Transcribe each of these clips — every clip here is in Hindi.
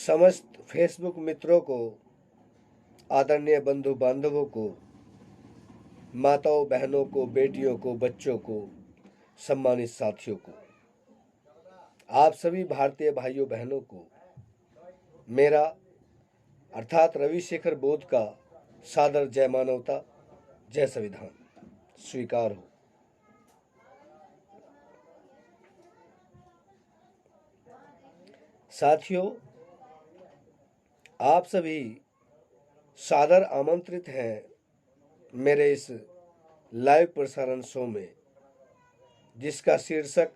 समस्त फेसबुक मित्रों को, आदरणीय बंधु बांधवों को, माताओं बहनों को, बेटियों को, बच्चों को, सम्मानित साथियों को, आप सभी भारतीय भाइयों बहनों को मेरा अर्थात रविशेखर बोध का सादर जय मानवता, जय संविधान स्वीकार हो। साथियों, आप सभी सादर आमंत्रित हैं मेरे इस लाइव प्रसारण शो में, जिसका शीर्षक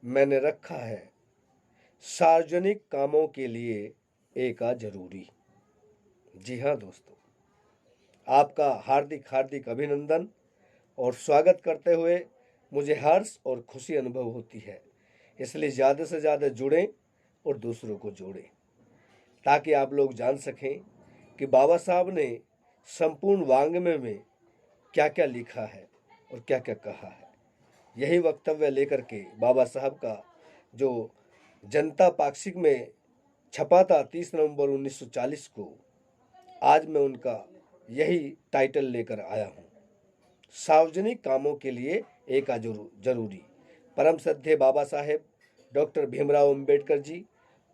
मैंने रखा है सार्वजनिक कामों के लिए एका जरूरी। जी हाँ दोस्तों, आपका हार्दिक हार्दिक अभिनंदन और स्वागत करते हुए मुझे हर्ष और खुशी अनुभव होती है। इसलिए ज़्यादा से ज़्यादा जुड़ें और दूसरों को जोड़ें, ताकि आप लोग जान सकें कि बाबा साहब ने संपूर्ण वाङ्मय में क्या क्या लिखा है और क्या क्या कहा है। यही वक्तव्य लेकर के बाबा साहब का जो जनता पाक्षिक में छपा था 30 नवंबर 1940 को, आज मैं उनका यही टाइटल लेकर आया हूँ, सार्वजनिक कामों के लिए एका जरूरी। परम श्रद्धेय बाबा साहेब डॉक्टर भीमराव अंबेडकर जी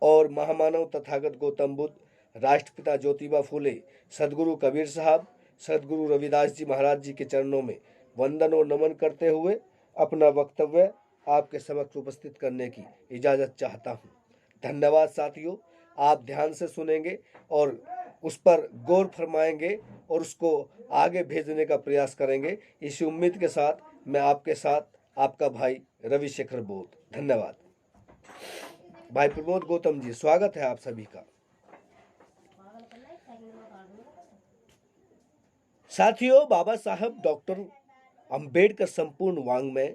और महामानव तथागत गौतम बुद्ध, राष्ट्रपिता ज्योतिबा फूले, सदगुरु कबीर साहब, सदगुरु रविदास जी महाराज जी के चरणों में वंदन और नमन करते हुए अपना वक्तव्य आपके समक्ष उपस्थित करने की इजाज़त चाहता हूँ। धन्यवाद साथियों, आप ध्यान से सुनेंगे और उस पर गौर फरमाएंगे और उसको आगे भेजने का प्रयास करेंगे। इसी उम्मीद के साथ मैं आपके साथ आपका भाई रविशेखर बोध। धन्यवाद। भाई प्रमोद गौतम जी, स्वागत है आप सभी का। साथियों, बाबा साहब डॉक्टर अंबेडकर संपूर्ण वाङ्मय,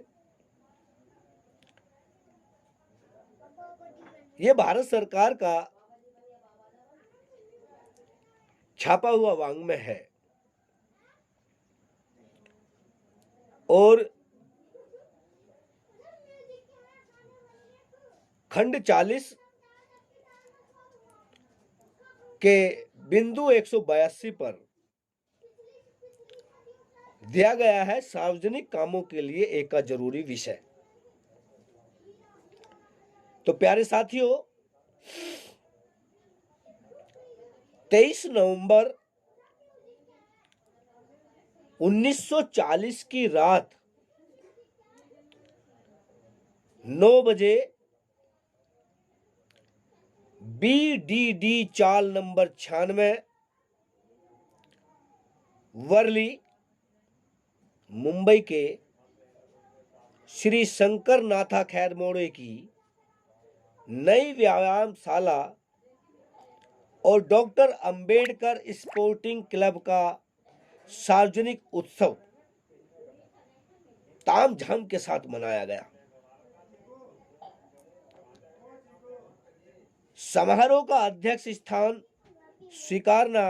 ये भारत सरकार का छापा हुआ वाङ्मय है और खंड 40 के बिंदु 182 पर दिया गया है सार्वजनिक कामों के लिए एका जरूरी विषय। तो प्यारे साथियों, 23 नवंबर 1940 की रात 9 बजे BDD चाल नंबर 96 वर्ली मुंबई के श्री शंकर नाथा खैर मोड़े की नई व्यायामशाला और डॉक्टर अंबेडकर स्पोर्टिंग क्लब का सार्वजनिक उत्सव तामझाम के साथ मनाया गया। समारोह का अध्यक्ष स्थान स्वीकारना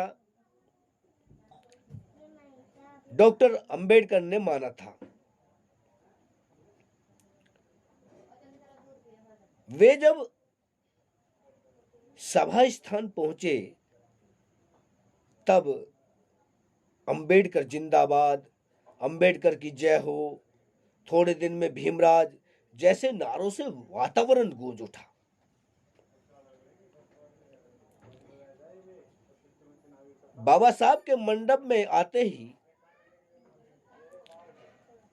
डॉक्टर अंबेडकर ने माना था। वे जब सभा स्थान पहुंचे तब अंबेडकर जिंदाबाद, अंबेडकर की जय हो, थोड़े दिन में भीमराज जैसे नारों से वातावरण गूंज उठा। बाबा साहब के मंडप में आते ही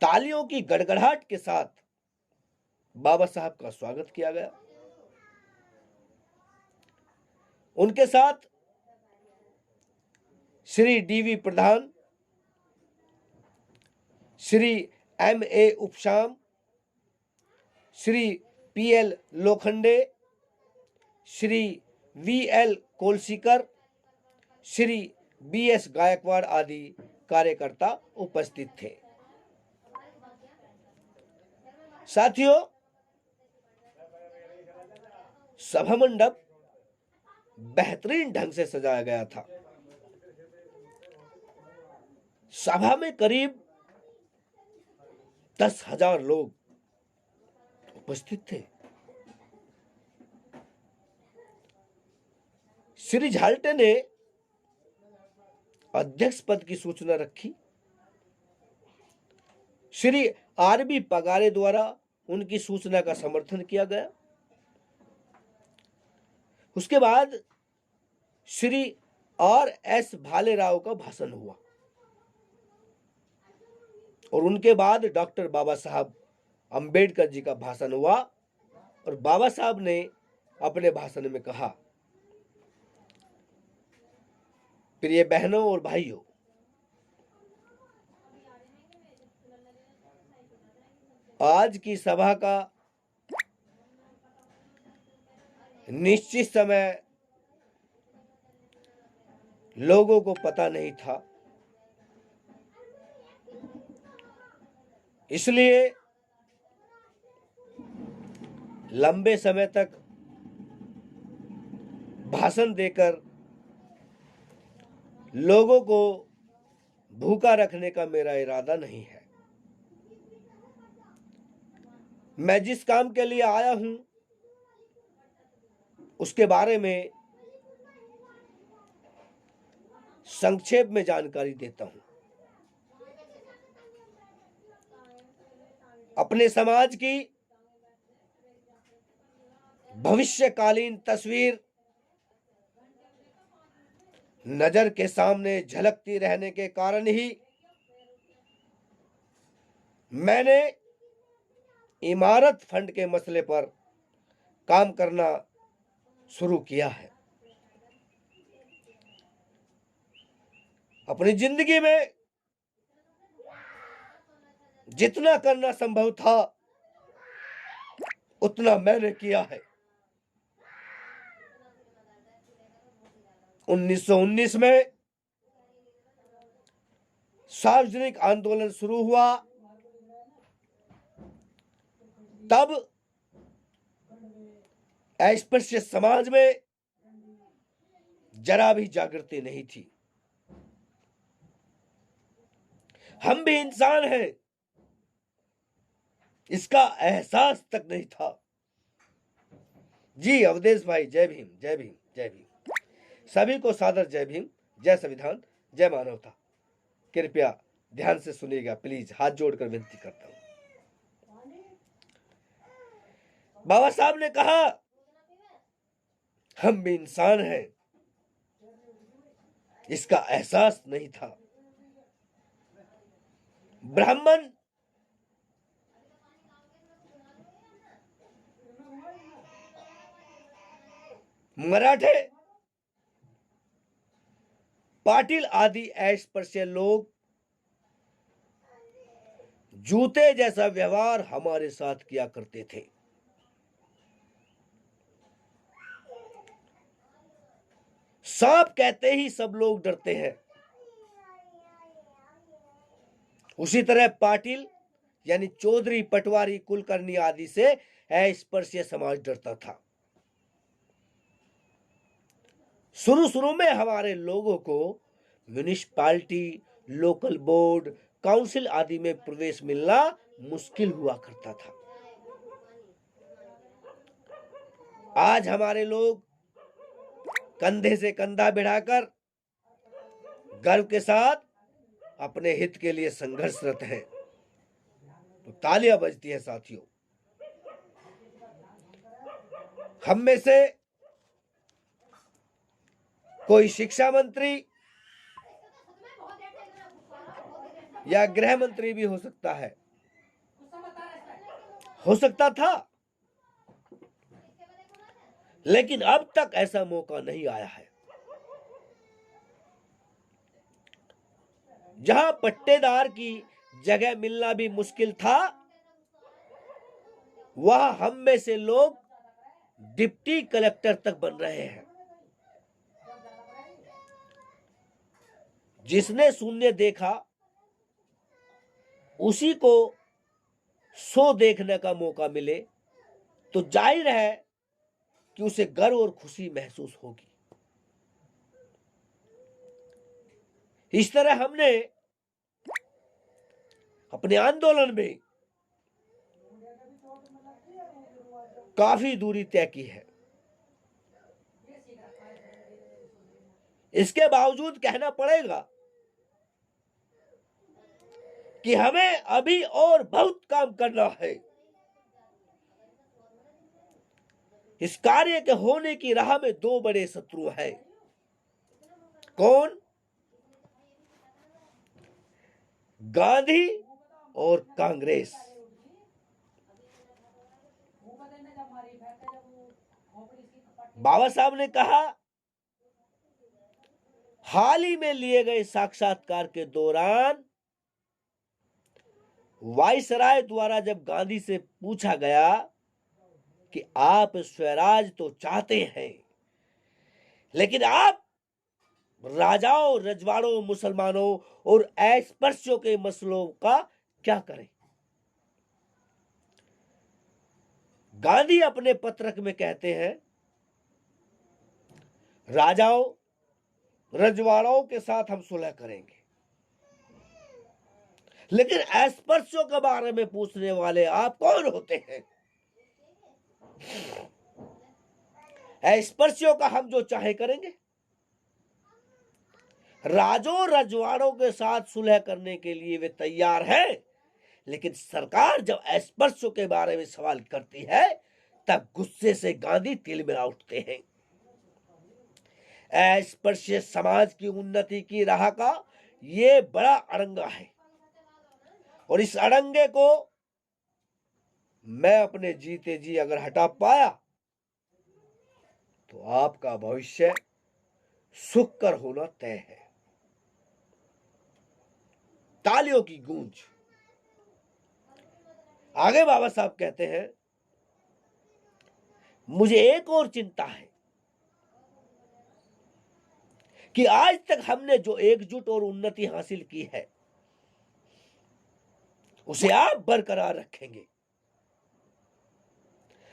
तालियों की गड़गड़ाहट के साथ बाबा साहब का स्वागत किया गया। उनके साथ श्री DV प्रधान, Shri MA Upasham, Shri PL Lokhande, Shri VL कोलसीकर, Shri BS Gaekwad आदि कार्यकर्ता उपस्थित थे। साथियों, सभा मंडप बेहतरीन ढंग से सजाया गया था। सभा में करीब 10,000 लोग उपस्थित थे। श्री झाल्टे ने अध्यक्ष पद की सूचना रखी। श्री आरबी पगारे द्वारा उनकी सूचना का समर्थन किया गया। उसके बाद श्री R.S. भालेराव का भाषण हुआ और उनके बाद डॉक्टर बाबा साहब अंबेडकर जी का भाषण हुआ और बाबा साहब ने अपने भाषण में कहा, प्रिय बहनों और भाइयों, आज की सभा का निश्चित समय लोगों को पता नहीं था, इसलिए लंबे समय तक भाषण देकर लोगों को भूखा रखने का मेरा इरादा नहीं है। मैं जिस काम के लिए आया हूं उसके बारे में संक्षेप में जानकारी देता हूं। अपने समाज की भविष्यकालीन तस्वीर नजर के सामने झलकती रहने के कारण ही मैंने इमारत फंड के मसले पर काम करना शुरू किया है। अपनी जिंदगी में जितना करना संभव था उतना मैंने किया है। 1919 में सार्वजनिक आंदोलन शुरू हुआ, तब अस्पृश्य समाज में जरा भी जागृति नहीं थी। हम भी इंसान हैं, इसका एहसास तक नहीं था। जी अवधेश भाई, जय भीम, जय भीम, जय भीम। सभी को सादर जय भीम, जय संविधान, जय मानवता। कृपया ध्यान से सुनिएगा, प्लीज, हाथ जोड़कर विनती करता हूं। बाबा साहब ने कहा, हम भी इंसान हैं, इसका एहसास नहीं था। ब्राह्मण मराठे, पाटिल आदि अस्पृश्य लोग जूते जैसा व्यवहार हमारे साथ किया करते थे। सांप कहते ही सब लोग डरते हैं, उसी तरह पाटिल यानी चौधरी, पटवारी, कुलकर्णी आदि से अस्पृश्य समाज डरता था। शुरू में हमारे लोगों को म्युनिसिपैलिटी, लोकल बोर्ड, काउंसिल आदि में प्रवेश मिलना मुश्किल हुआ करता था। आज हमारे लोग कंधे से कंधा भिड़ाकर गर्व के साथ अपने हित के लिए संघर्षरत हैं। तो तालियां बजती हैं साथियों। हम में से कोई शिक्षा मंत्री या गृह मंत्री भी हो सकता है, हो सकता था, लेकिन अब तक ऐसा मौका नहीं आया है। जहां पट्टेदार की जगह मिलना भी मुश्किल था, वहां हम में से लोग डिप्टी कलेक्टर तक बन रहे हैं। जिसने शून्य देखा उसी को 100 देखने का मौका मिले तो जाहिर है कि उसे गर्व और खुशी महसूस होगी। इस तरह हमने अपने आंदोलन में काफी दूरी तय की है। इसके बावजूद कहना पड़ेगा कि हमें अभी और बहुत काम करना है। इस कार्य के होने की राह में दो बड़े शत्रु हैं। कौन? गांधी और कांग्रेस। बाबा साहब ने कहा, हाल ही में लिए गए साक्षात्कार के दौरान वायसराय द्वारा जब गांधी से पूछा गया कि आप स्वराज तो चाहते हैं, लेकिन आप राजाओं, रजवाड़ों, मुसलमानों और अस्पृश्यों के मसलों का क्या करें? गांधी अपने पत्रक में कहते हैं, राजाओं, रजवाड़ों के साथ हम सुलह करेंगे, लेकिन अस्पृश्यों के बारे में पूछने वाले आप कौन होते हैं? अस्पृश्यों का हम जो चाहे करेंगे। राजों, रजवाड़ों के साथ सुलह करने के लिए वे तैयार हैं, लेकिन सरकार जब अस्पृश्यों के बारे में सवाल करती है तब गुस्से से गांधी तिलमिला उठते हैं। अस्पृश्य समाज की उन्नति की राह का ये बड़ा अड़ंगा है, और इस अड़ंगे को मैं अपने जीते जी अगर हटा पाया तो आपका भविष्य सुखकर होना तय है। तालियों की गूंज। आगे बाबा साहब कहते हैं, मुझे एक और चिंता है कि आज तक हमने जो एकजुट और उन्नति हासिल की है उसे आप बरकरार रखेंगे।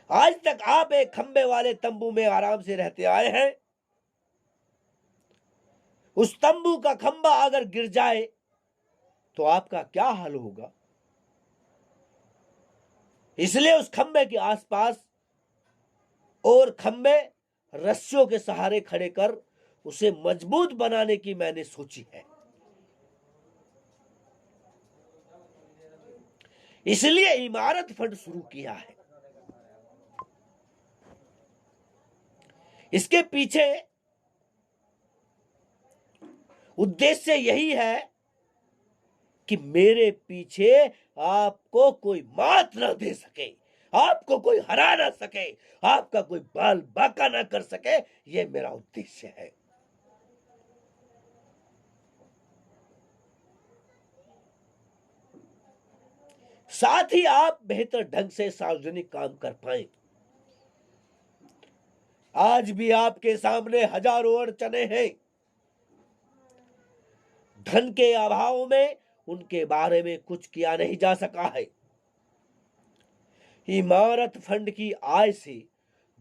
आज तक आप एक खंबे वाले तंबू में आराम से रहते आए हैं। उस तंबू का खंबा अगर गिर जाए तो आपका क्या हाल होगा? इसलिए उस खंबे के आसपास और खंबे रस्सियों के सहारे खड़े कर उसे मजबूत बनाने की मैंने सोची है। इसलिए इमारत फंड शुरू किया है। इसके पीछे उद्देश्य यही है कि मेरे पीछे आपको कोई मात न दे सके, आपको कोई हरा ना सके, आपका कोई बाल बाका ना कर सके। यह मेरा उद्देश्य है। साथ ही आप बेहतर ढंग से सार्वजनिक काम कर पाए। आज भी आपके सामने हजारों अड़चने हैं। धन के अभाव में उनके बारे में कुछ किया नहीं जा सका है। इमारत फंड की आय से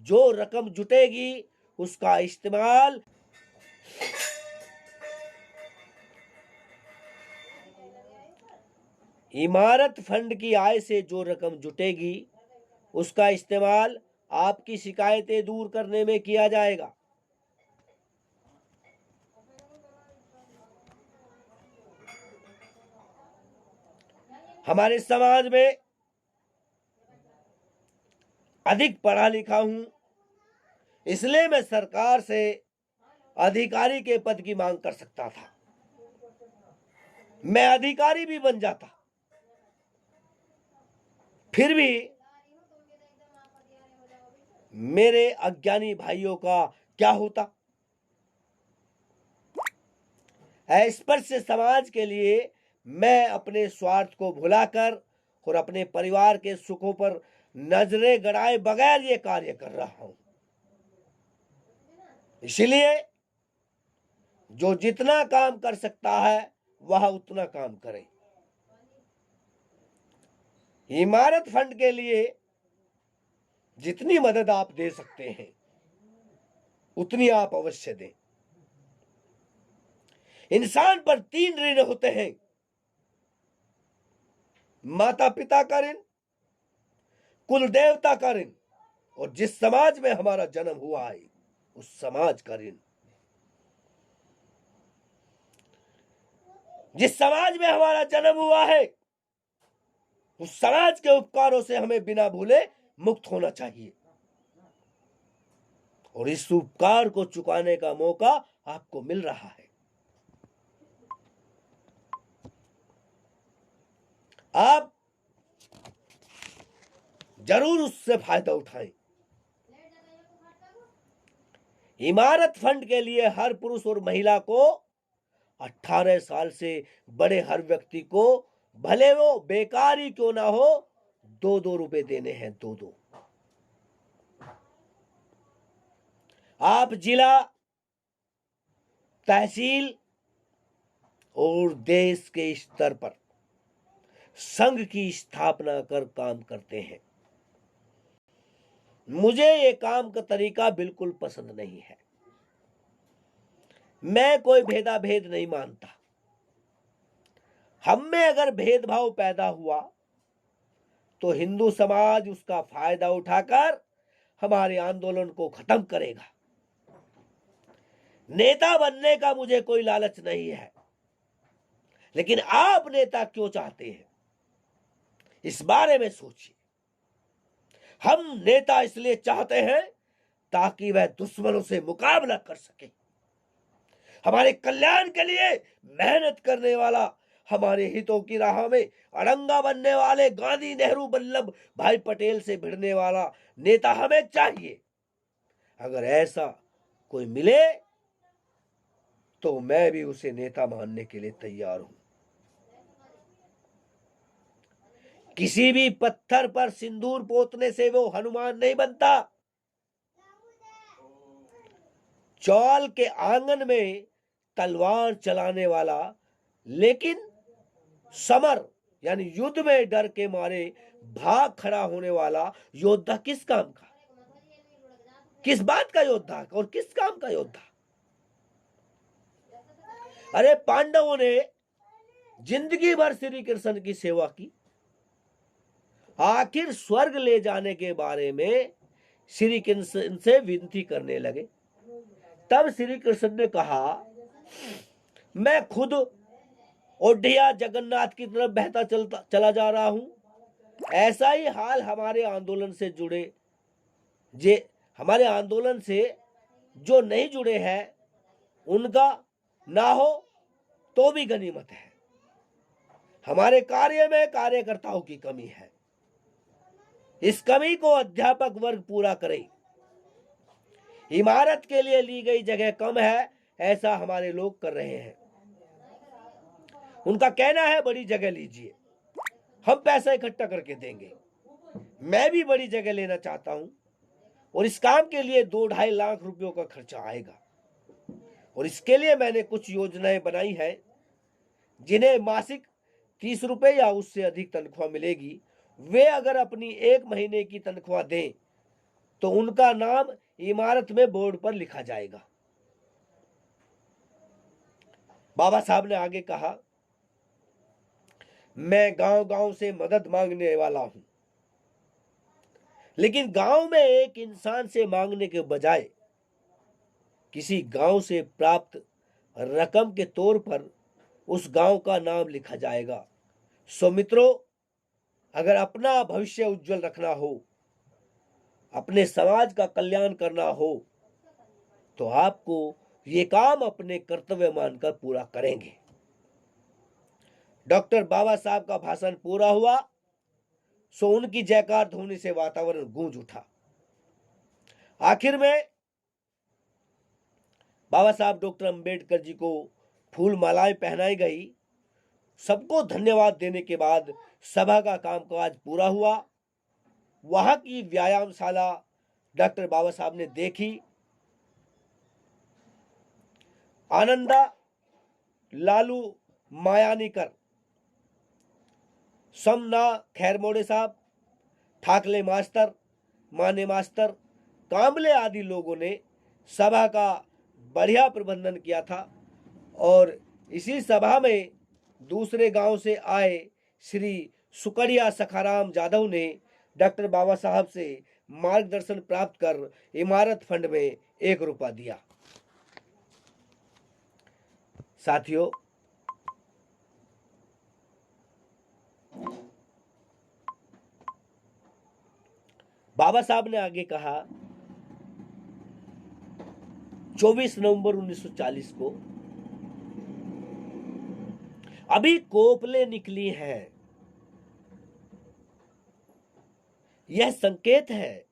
जो रकम जुटेगी उसका इस्तेमाल इमारत फंड की आय से जो रकम जुटेगी उसका इस्तेमाल आपकी शिकायतें दूर करने में किया जाएगा। हमारे समाज में अधिक पढ़ा लिखा हूं, इसलिए मैं सरकार से अधिकारी के पद की मांग कर सकता था। मैं अधिकारी भी बन जाता, फिर भी मेरे अज्ञानी भाइयों का क्या होता? अस्पृश्य समाज के लिए मैं अपने स्वार्थ को भुलाकर और अपने परिवार के सुखों पर नजरें गड़ाए बगैर ये कार्य कर रहा हूं। इसलिए जो जितना काम कर सकता है वह उतना काम करे। इमारत फंड के लिए जितनी मदद आप दे सकते हैं उतनी आप अवश्य दें। इंसान पर 3 ऋण होते हैं: माता पिता का ऋण, कुल देवता का ऋण, और जिस समाज में हमारा जन्म हुआ है उस समाज का ऋण। जिस समाज में हमारा जन्म हुआ है उस समाज के उपकारों से हमें बिना भूले मुक्त होना चाहिए, और इस उपकार को चुकाने का मौका आपको मिल रहा है। आप जरूर उससे फायदा उठाएं। इमारत फंड के लिए हर पुरुष और महिला को 18 साल से बड़े हर व्यक्ति को, भले वो बेकार ही क्यों ना हो, 2-2 रुपए देने हैं। 2-2। आप जिला, तहसील और देश के स्तर पर संघ की स्थापना कर काम करते हैं। मुझे ये काम का तरीका बिल्कुल पसंद नहीं है। मैं कोई भेदाभेद नहीं मानता। हम में अगर भेदभाव पैदा हुआ तो हिंदू समाज उसका फायदा उठाकर हमारे आंदोलन को खत्म करेगा। नेता बनने का मुझे कोई लालच नहीं है, लेकिन आप नेता क्यों चाहते हैं, इस बारे में सोचिए। हम नेता इसलिए चाहते हैं ताकि वह दुश्मनों से मुकाबला कर सके, हमारे कल्याण के लिए मेहनत करने वाला, हमारे हितों की राह में अड़ंगा बनने वाले गांधी, नेहरू, वल्लभ भाई पटेल से भिड़ने वाला नेता हमें चाहिए। अगर ऐसा कोई मिले तो मैं भी उसे नेता मानने के लिए तैयार हूं। किसी भी पत्थर पर सिंदूर पोतने से वो हनुमान नहीं बनता। चौल के आंगन में तलवार चलाने वाला, लेकिन समर यानी युद्ध में डर के मारे भाग खड़ा होने वाला योद्धा किस काम का, किस बात का योद्धा और किस काम का योद्धा? अरे पांडवों ने जिंदगी भर श्री कृष्ण की सेवा की, आखिर स्वर्ग ले जाने के बारे में श्री कृष्ण से विनती करने लगे। तब श्री कृष्ण ने कहा, मैं खुद ओढ़िया जगन्नाथ की तरफ बहता चला जा रहा हूं। ऐसा ही हाल हमारे आंदोलन से हमारे आंदोलन से जो नहीं जुड़े हैं उनका ना हो तो भी गनीमत है। हमारे कार्य में कार्यकर्ताओं की कमी है, इस कमी को अध्यापक वर्ग पूरा करे। इमारत के लिए ली गई जगह कम है, ऐसा हमारे लोग कर रहे हैं। उनका कहना है बड़ी जगह लीजिए, हम पैसा इकट्ठा करके देंगे। मैं भी बड़ी जगह लेना चाहता हूं और इस काम के लिए 2-2.5 लाख रुपयों का खर्चा आएगा, और इसके लिए मैंने कुछ योजनाएं बनाई है जिन्हें मासिक 30 रुपए या उससे अधिक तनख्वाह मिलेगी। वे अगर अपनी 1 महीने की तनख्वाह दें तो उनका नाम इमारत में बोर्ड पर लिखा जाएगा। बाबा साहब ने आगे कहा, मैं गांव-गांव से मदद मांगने वाला हूं, लेकिन गांव में एक इंसान से मांगने के बजाय किसी गांव से प्राप्त रकम के तौर पर उस गांव का नाम लिखा जाएगा। सो मित्रों, अगर अपना भविष्य उज्जवल रखना हो, अपने समाज का कल्याण करना हो, तो आपको ये काम अपने कर्तव्य मानकर पूरा करेंगे। डॉक्टर बाबा साहब का भाषण पूरा हुआ, सो उनकी जयकार ध्वनि से वातावरण गूंज उठा। आखिर में बाबा साहब डॉक्टर अंबेडकर जी को फूल मालाएं पहनाई गई। सबको धन्यवाद देने के बाद सभा का कामकाज पूरा हुआ। वहां की व्यायामशाला डॉक्टर बाबा साहब ने देखी। आनंदा, लालू मायानीकर, समना खैरमोड़े साहब, ठाकले मास्टर, माने मास्टर, कांबले आदि लोगों ने सभा का बढ़िया प्रबंधन किया था, और इसी सभा में दूसरे गांव से आए श्री सुकड़िया सखाराम जाधव ने डॉक्टर बाबा साहब से मार्गदर्शन प्राप्त कर इमारत फंड में 1 रुपया दिया। साथियों, बाबा साहब ने आगे कहा, 24 नवंबर 1940 को अभी कोपले निकली हैं, यह संकेत है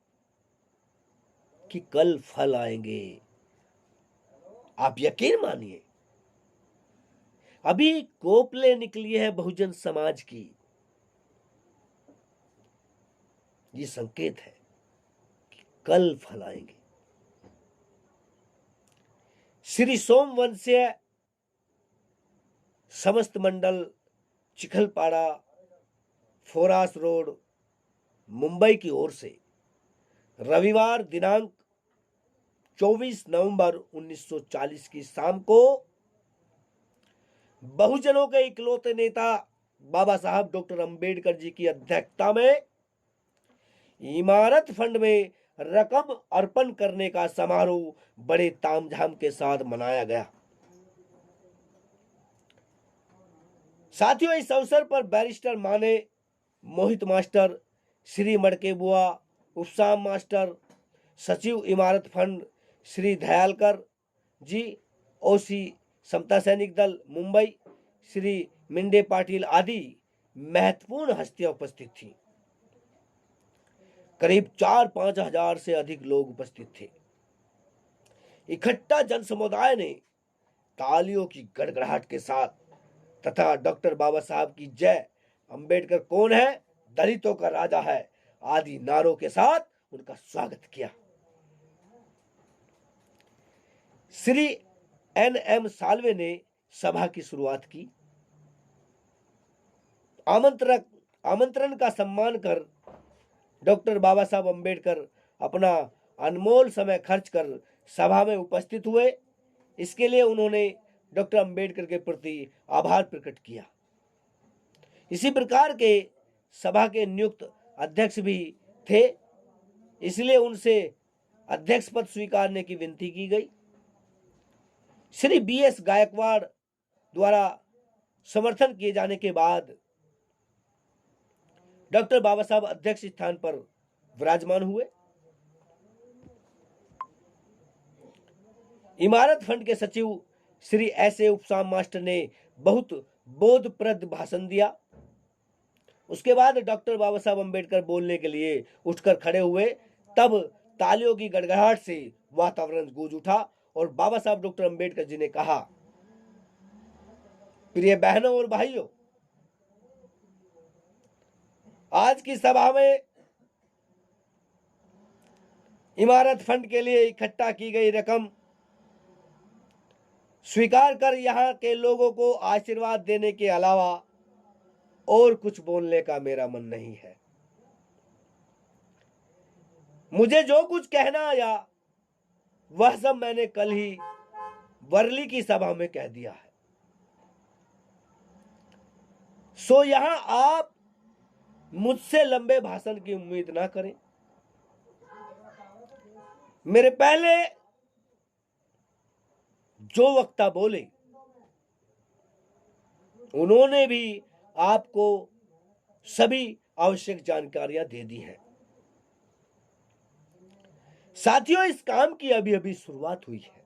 कि कल फल आएंगे। आप यकीन मानिए, अभी कोपले निकली है बहुजन समाज की, ये संकेत है कि कल फल आएंगे। श्री सोमवंशीय समस्त मंडल, चिखलपाड़ा, फोरास रोड, मुंबई की ओर से रविवार दिनांक 24 नवंबर 1940 की शाम को बहुजनों के इकलौते नेता बाबा साहब डॉक्टर अंबेडकर जी की अध्यक्षता में इमारत फंड में रकम अर्पण करने का समारोह बड़े तामझाम के साथ मनाया गया। साथियों, इस अवसर पर बैरिस्टर माने, मोहित मास्टर, श्री मड़के बुआ, उपसाम मास्टर, सचिव इमारत फंड श्री दयालकर जी, ओसी समता सैनिक दल मुंबई श्री मिंडे पाटिल आदि महत्वपूर्ण हस्तियां उपस्थित थीं। करीब 4-5 हजार से अधिक लोग उपस्थित थे। इकट्ठा जन समुदाय ने तालियों की गड़गड़ाहट के साथ तथा डॉक्टर बाबा साहब की जय, अंबेडकर कौन है, दलितों का राजा है आदि नारों के साथ उनका स्वागत किया। श्री NM साल्वे ने सभा की शुरुआत की। आमंत्रण का सम्मान कर डॉक्टर बाबा साहब अंबेडकर अपना अनमोल समय खर्च कर सभा में उपस्थित हुए। इसके लिए उन्होंने डॉक्टर अंबेडकर के प्रति आभार प्रकट किया। इसी प्रकार के सभा के नियुक्त अध्यक्ष भी थे, इसलिए उनसे अध्यक्ष पद स्वीकारने की विनती की गई। श्री BS गायकवाड़ द्वारा समर्थन किए जाने के बाद डॉक्टर बाबा साहब अध्यक्ष स्थान पर विराजमान हुए। इमारत फंड के सचिव श्री SA उपसाम मास्टर ने बहुत बोधप्रद भाषण दिया। उसके बाद डॉक्टर बाबा साहब अंबेडकर बोलने के लिए उठकर खड़े हुए। तब तालियों की गड़गड़ाहट से वातावरण गूंज उठा और बाबा साहब डॉक्टर अंबेडकर जी ने कहा, प्रिय बहनों और भाइयों, आज की सभा में इमारत फंड के लिए इकट्ठा की गई रकम स्वीकार कर यहाँ के लोगों को आशीर्वाद देने के अलावा और कुछ बोलने का मेरा मन नहीं है। मुझे जो कुछ कहना आया वह सब मैंने कल ही वर्ली की सभा में कह दिया है। सो यहां आप मुझसे लंबे भाषण की उम्मीद ना करें। मेरे पहले जो वक्ता बोले उन्होंने भी आपको सभी आवश्यक जानकारियां दे दी हैं। साथियों, इस काम की अभी अभी शुरुआत हुई है।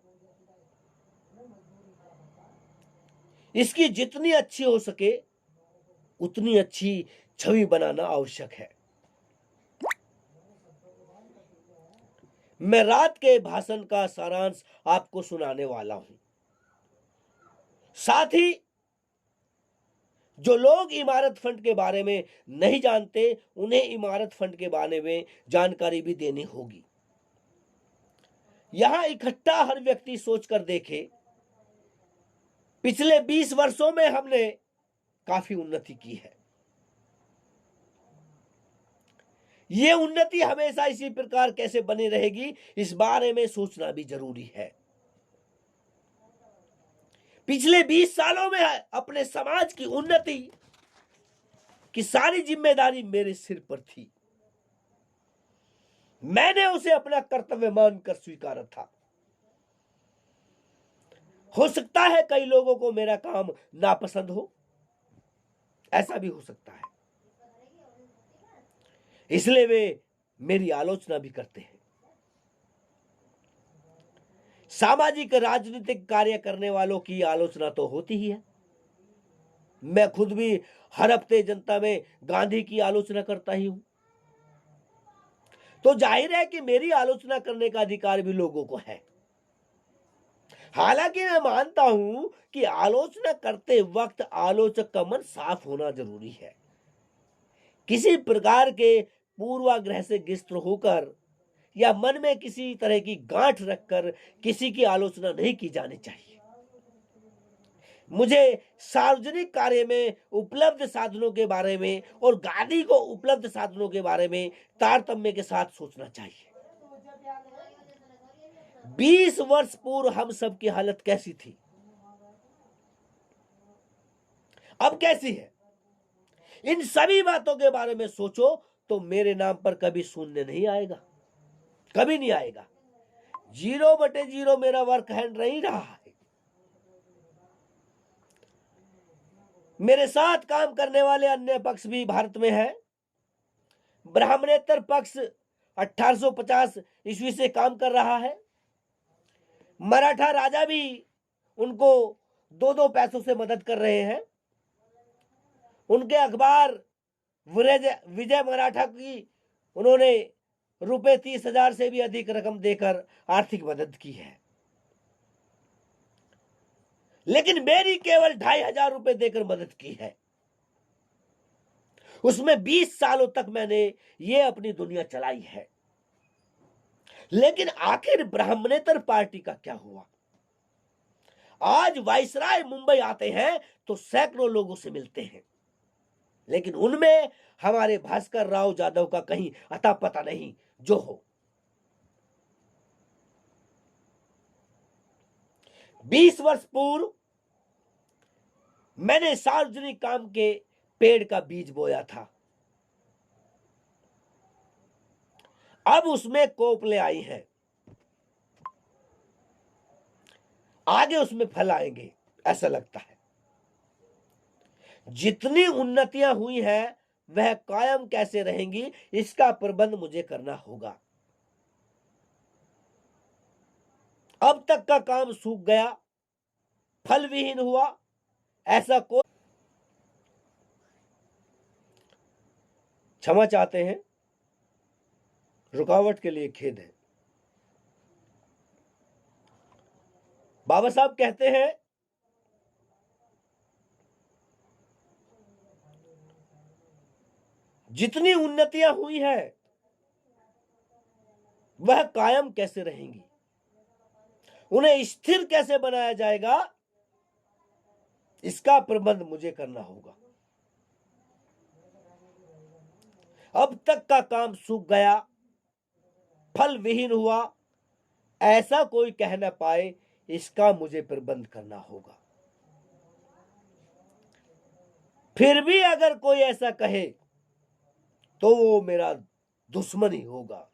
इसकी जितनी अच्छी हो सके उतनी अच्छी छवि बनाना आवश्यक है। मैं रात के भाषण का सारांश आपको सुनाने वाला हूं। साथ ही जो लोग इमारत फंड के बारे में नहीं जानते उन्हें इमारत फंड के बारे में जानकारी भी देनी होगी। यहां इकट्ठा हर व्यक्ति सोचकर देखे, पिछले 20 वर्षों में हमने काफी उन्नति की है। ये उन्नति हमेशा इसी प्रकार कैसे बनी रहेगी, इस बारे में सोचना भी जरूरी है। पिछले 20 सालों में अपने समाज की उन्नति की सारी जिम्मेदारी मेरे सिर पर थी। मैंने उसे अपना कर्तव्य मानकर स्वीकारा था। हो सकता है कई लोगों को मेरा काम नापसंद हो, ऐसा भी हो सकता है, इसलिए वे मेरी आलोचना भी करते हैं। सामाजिक राजनीतिक कार्य करने वालों की आलोचना तो होती ही है। मैं खुद भी हर हफ्ते जनता में गांधी की आलोचना करता ही हूं, तो जाहिर है कि मेरी आलोचना करने का अधिकार भी लोगों को है। हालांकि मैं मानता हूं कि आलोचना करते वक्त आलोचक का मन साफ होना जरूरी है। किसी प्रकार के पूर्वाग्रह से ग्रस्त होकर या मन में किसी तरह की गांठ रखकर किसी की आलोचना नहीं की जानी चाहिए। मुझे सार्वजनिक कार्य में उपलब्ध साधनों के बारे में और गांधी को उपलब्ध साधनों के बारे में तारतम्य के साथ सोचना चाहिए। 20 वर्ष पूर्व हम सब की हालत कैसी थी, अब कैसी है? इन सभी बातों के बारे में सोचो तो मेरे नाम पर कभी शून्य नहीं आएगा, कभी नहीं आएगा। 0/0 मेरा वर्क हैंड नहीं रहा है। मेरे साथ काम करने वाले अन्य पक्ष भी भारत में है। ब्राह्मणेतर पक्ष 1850 ईस्वी से काम कर रहा है। मराठा राजा भी उनको 2-2 पैसों से मदद कर रहे हैं। उनके अखबार विजय मराठा की उन्होंने रुपए 30,000 से भी अधिक रकम देकर आर्थिक मदद की है। लेकिन मेरी केवल 2,500 रुपए देकर मदद की है। उसमें 20 सालों तक मैंने ये अपनी दुनिया चलाई है। लेकिन आखिर ब्राह्मणेतर पार्टी का क्या हुआ? आज वाइसराय मुंबई आते हैं तो सैकड़ों लोगों से मिलते हैं, लेकिन उनमें हमारे भास्कर राव जाधव का कहीं अता पता नहीं। जो हो, 20 वर्ष पूर्व मैंने सार्वजनिक काम के पेड़ का बीज बोया था। अब उसमें कोपले आई हैं, आगे उसमें फल आएंगे ऐसा लगता है। जितनी उन्नतियां हुई हैं वह कायम कैसे रहेंगी, इसका प्रबंध मुझे करना होगा। अब तक का काम सूख गया, फल विहीन हुआ, ऐसा कोई। क्षमा चाहते हैं, रुकावट के लिए खेद है। बाबा साहब कहते हैं, जितनी उन्नतियां हुई है वह कायम कैसे रहेंगी, उन्हें स्थिर कैसे बनाया जाएगा, इसका प्रबंध मुझे करना होगा। अब तक का काम सूख गया, फल विहीन हुआ, ऐसा कोई कह न पाए, इसका मुझे प्रबंध करना होगा। फिर भी अगर कोई ऐसा कहे तो वो मेरा दुश्मन ही होगा।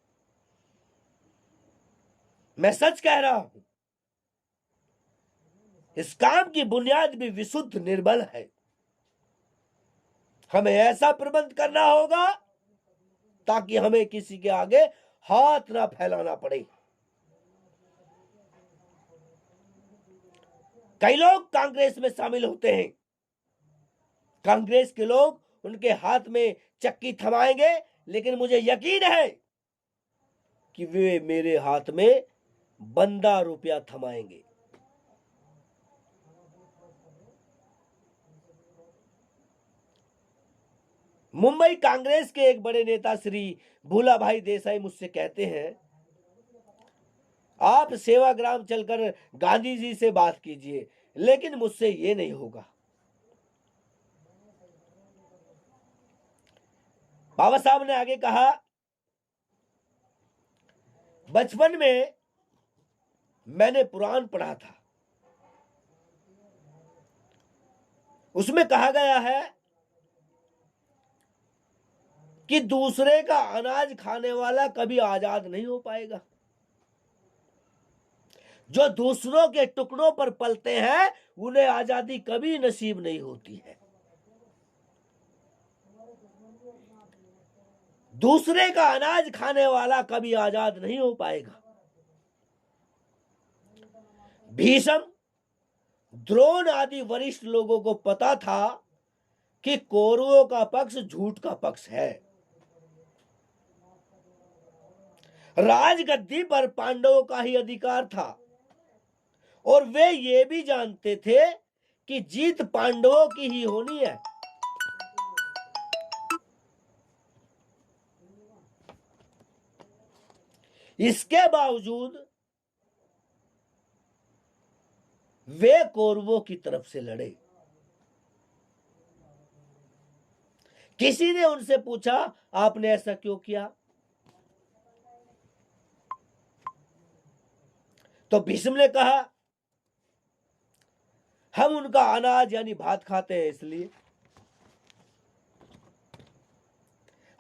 मैं सच कह रहा हूं, इस काम की बुनियाद भी विशुद्ध निर्बल है। हमें ऐसा प्रबंध करना होगा ताकि हमें किसी के आगे हाथ ना फैलाना पड़े। कई लोग कांग्रेस में शामिल होते हैं। कांग्रेस के लोग उनके हाथ में चक्की थमाएंगे, लेकिन मुझे यकीन है कि वे मेरे हाथ में बंदा रुपया थमाएंगे। मुंबई कांग्रेस के एक बड़े नेता श्री भूलाभाई देसाई मुझसे कहते हैं, आप सेवाग्राम चलकर गांधी जी से बात कीजिए, लेकिन मुझसे ये नहीं होगा। बाबा साहब ने आगे कहा, बचपन में मैंने पुराण पढ़ा था, उसमें कहा गया है कि दूसरे का अनाज खाने वाला कभी आजाद नहीं हो पाएगा। जो दूसरों के टुकड़ों पर पलते हैं उन्हें आजादी कभी नसीब नहीं होती है। दूसरे का अनाज खाने वाला कभी आजाद नहीं हो पाएगा। भीष्म, द्रोण आदि वरिष्ठ लोगों को पता था कि कौरवों का पक्ष झूठ का पक्ष है। राजगद्दी पर पांडवों का ही अधिकार था और वे ये भी जानते थे कि जीत पांडवों की ही होनी है। इसके बावजूद वे कौरवों की तरफ से लड़े। किसी ने उनसे पूछा, आपने ऐसा क्यों किया? तो भीष्म ने कहा, हम उनका अनाज यानी भात खाते हैं इसलिए।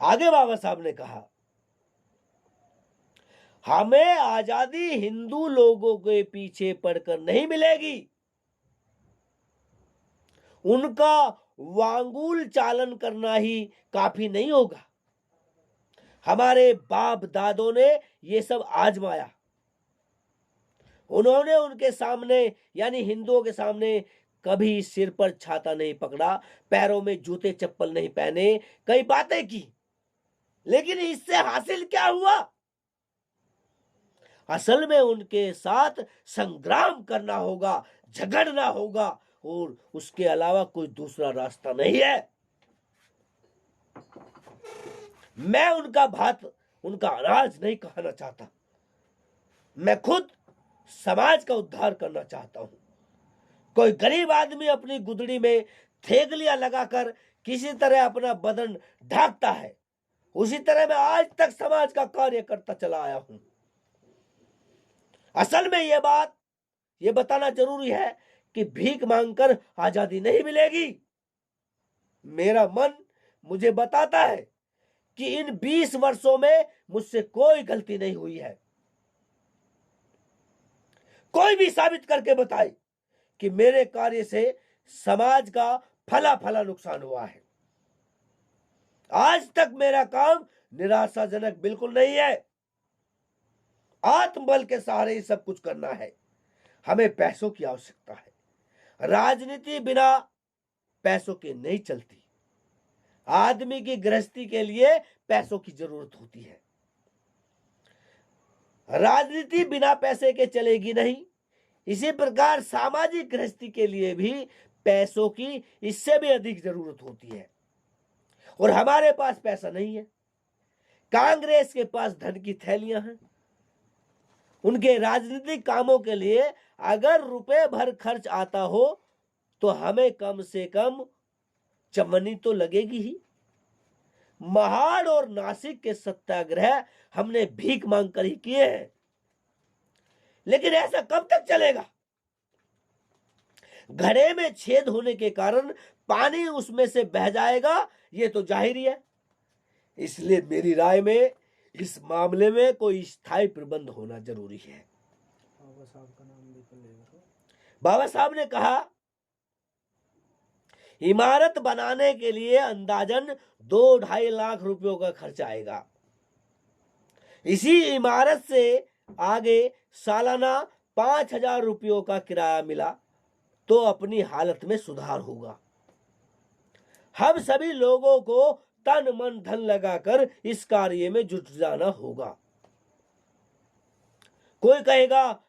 आगे बाबा साहब ने कहा, हमें आजादी हिंदू लोगों के पीछे पड़कर नहीं मिलेगी। उनका वांगुल चालन करना ही काफी नहीं होगा। हमारे बाप दादों ने ये सब आजमाया। उन्होंने उनके सामने यानी हिंदुओं के सामने कभी सिर पर छाता नहीं पकड़ा, पैरों में जूते चप्पल नहीं पहने, कई बातें की, लेकिन इससे हासिल क्या हुआ? असल में उनके साथ संग्राम करना होगा, झगड़ना होगा, और उसके अलावा कोई दूसरा रास्ता नहीं है। मैं उनका भात, उनका अनाज नहीं खाना चाहता। मैं खुद समाज का उद्धार करना चाहता हूं। कोई गरीब आदमी अपनी गुदड़ी में थेगलियां लगाकर किसी तरह अपना बदन ढांकता है, उसी तरह मैं आज तक समाज का कार्य करता चला आया हूं। असल में यह बताना जरूरी है कि भीख मांगकर आजादी नहीं मिलेगी। मेरा मन मुझे बताता है कि इन 20 वर्षों में मुझसे कोई गलती नहीं हुई है। कोई भी साबित करके बताए कि मेरे कार्य से समाज का फला नुकसान हुआ है। आज तक मेरा काम निराशाजनक बिल्कुल नहीं है। आत्मबल के सहारे ही सब कुछ करना है। हमें पैसों की आवश्यकता है। राजनीति बिना पैसों के नहीं चलती। आदमी की गृहस्थी के लिए पैसों की जरूरत होती है। राजनीति बिना पैसे के चलेगी नहीं। इसी प्रकार सामाजिक गृहस्थी के लिए भी पैसों की इससे भी अधिक जरूरत होती है, और हमारे पास पैसा नहीं है। कांग्रेस के पास धन की थैलियां हैं। उनके राजनीतिक कामों के लिए अगर रुपए भर खर्च आता हो तो हमें कम से कम चमनी तो लगेगी ही। महाड़ और नासिक के सत्याग्रह हमने भीख मांगकर ही किए हैं, लेकिन ऐसा कब तक चलेगा? घड़े में छेद होने के कारण पानी उसमें से बह जाएगा, ये तो जाहिर ही है। इसलिए मेरी राय में इस मामले में कोई स्थायी प्रबंध होना जरूरी है। बाबा साहब का नाम भी बाबा साहब ने कहा, इमारत बनाने के लिए अंदाजन 2-2.5 लाख रुपयों का खर्च आएगा। इसी इमारत से आगे सालाना 5,000 रुपयों का किराया मिला तो अपनी हालत में सुधार होगा। हम सभी लोगों को तन मन धन लगाकर इस कार्य में जुट जाना होगा। कोई कहेगा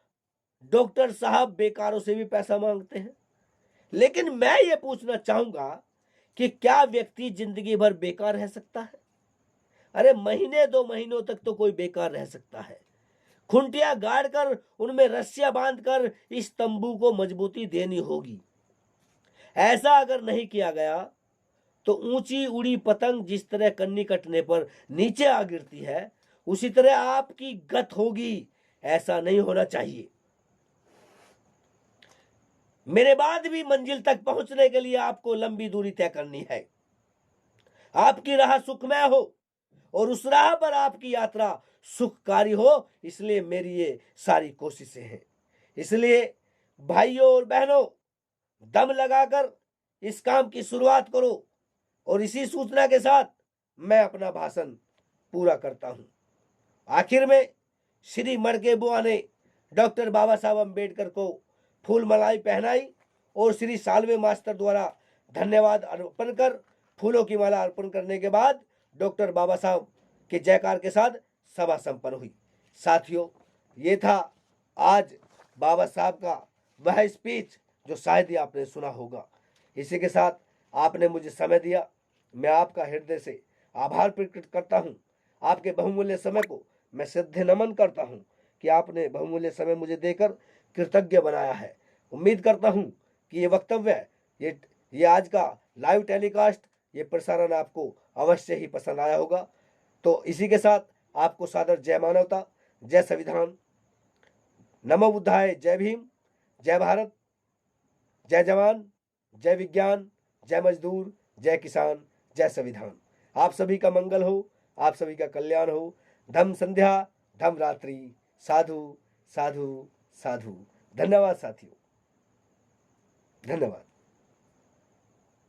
डॉक्टर साहब बेकारों से भी पैसा मांगते हैं, लेकिन मैं ये पूछना चाहूंगा कि क्या व्यक्ति जिंदगी भर बेकार रह सकता है? अरे महीने 2 महीनों तक तो कोई बेकार रह सकता है। खुंटिया गाड़कर उनमें रस्सियां बांधकर इस तंबू को मजबूती देनी होगी। ऐसा अगर नहीं किया गया तो ऊंची उड़ी पतंग जिस तरह कन्नी कटने पर नीचे आ गिरती है, उसी तरह आपकी गत होगी। ऐसा नहीं होना चाहिए। मेरे बाद भी मंजिल तक पहुंचने के लिए आपको लंबी दूरी तय करनी है। आपकी राह सुखमय हो और उस राह पर आपकी यात्रा सुखकारी हो, इसलिए मेरी ये सारी कोशिशें हैं। इसलिए भाइयों और बहनों, दम लगाकर इस काम की शुरुआत करो। और इसी सूचना के साथ मैं अपना भाषण पूरा करता हूँ। आखिर में श्री मड़के बुआ ने डॉक्टर बाबा साहब अम्बेडकर को फूल मलाई पहनाई और श्री सालवे मास्टर द्वारा धन्यवाद अर्पण कर फूलों की माला अर्पण करने के बाद डॉक्टर बाबा साहब के जयकार के साथ सभा संपन्न हुई। साथियों, ये था आज बाबा साहब का वह स्पीच जो शायद ही आपने सुना होगा। इसी के साथ आपने मुझे समय दिया, मैं आपका हृदय से आभार प्रकट करता हूँ। आपके बहुमूल्य समय को मैं श्रद्धेय नमन करता हूँ कि आपने बहुमूल्य समय मुझे देकर कृतज्ञ बनाया है। उम्मीद करता हूँ कि ये वक्तव्य, ये आज का लाइव टेलीकास्ट, ये प्रसारण आपको अवश्य ही पसंद आया होगा। तो इसी के साथ आपको सादर जय मानवता, जय संविधान, नमो बुद्धाय, जय भीम, जय भारत, जय जवान, जय विज्ञान, जय मजदूर, जय किसान, जय संविधान। आप सभी का मंगल हो, आप सभी का कल्याण हो। धम्म संध्या, धम्म रात्रि, साधु साधु साधु। धन्यवाद साथियों, धन्यवाद।